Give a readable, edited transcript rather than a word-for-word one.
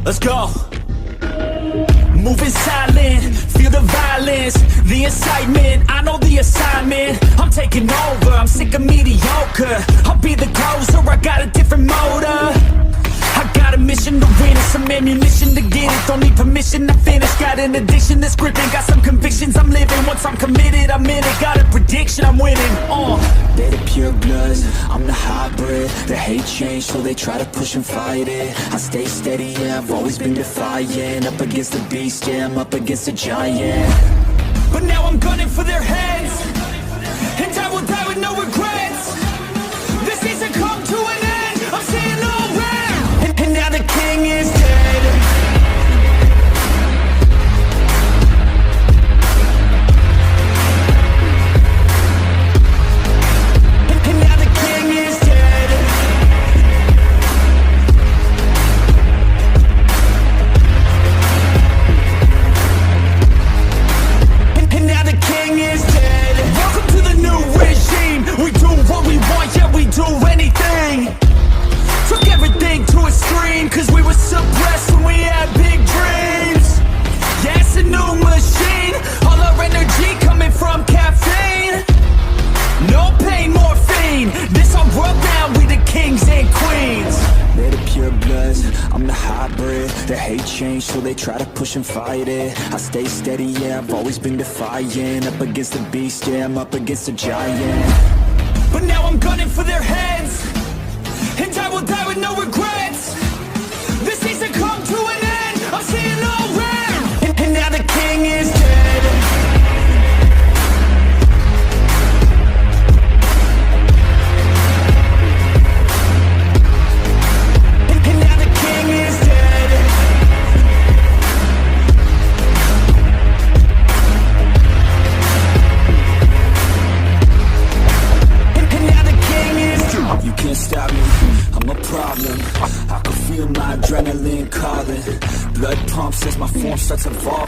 Let's go. Moving silent, feel the violence, the excitement, I know the assignment. I'm taking over, I'm sick of mediocre. I'll be the closer, I got a different motor. I got a mission to win and some ammunition to get it. Don't need permission to finish, got an addiction that's gripping. Got some convictions I'm living, once I'm committed I'm in it. Got a prediction I'm winning, They're the pure bloods, I'm the hybrid. The hate change so they try to push and fight it. I stay steady, yeah, I've always been defiant. Up against the beast, yeah, I'm up against a giant. But now I'm gunning for their heads, and I will die with no regrets. This season come to an end, I'm seeing all red. And now the king is dead. And now the king is dead. And now the king is dead. Welcome to the new regime. We do what we want, yeah, we do anything. Took everything to extreme, cause we were suppressed when we had big dreams. Yeah, it's a new machine, all our energy coming from caffeine. No pain, morphine, this our world now, we the kings and queens. They're the pure bloods, I'm the hybrid. The hate change so they try to push and fight it. I stay steady, yeah, I've always been defiant. Up against the beast, yeah, I'm up against a giant. But now I'm gunning for their heads, and I will die with no regrets. This season come to an end, I'm seeing all red. And now the king is dead. And now the king is dead. And now the king is dead. You can't stop me, I'm a problem. I can feel my adrenaline calling. Blood pumps as my form starts evolving.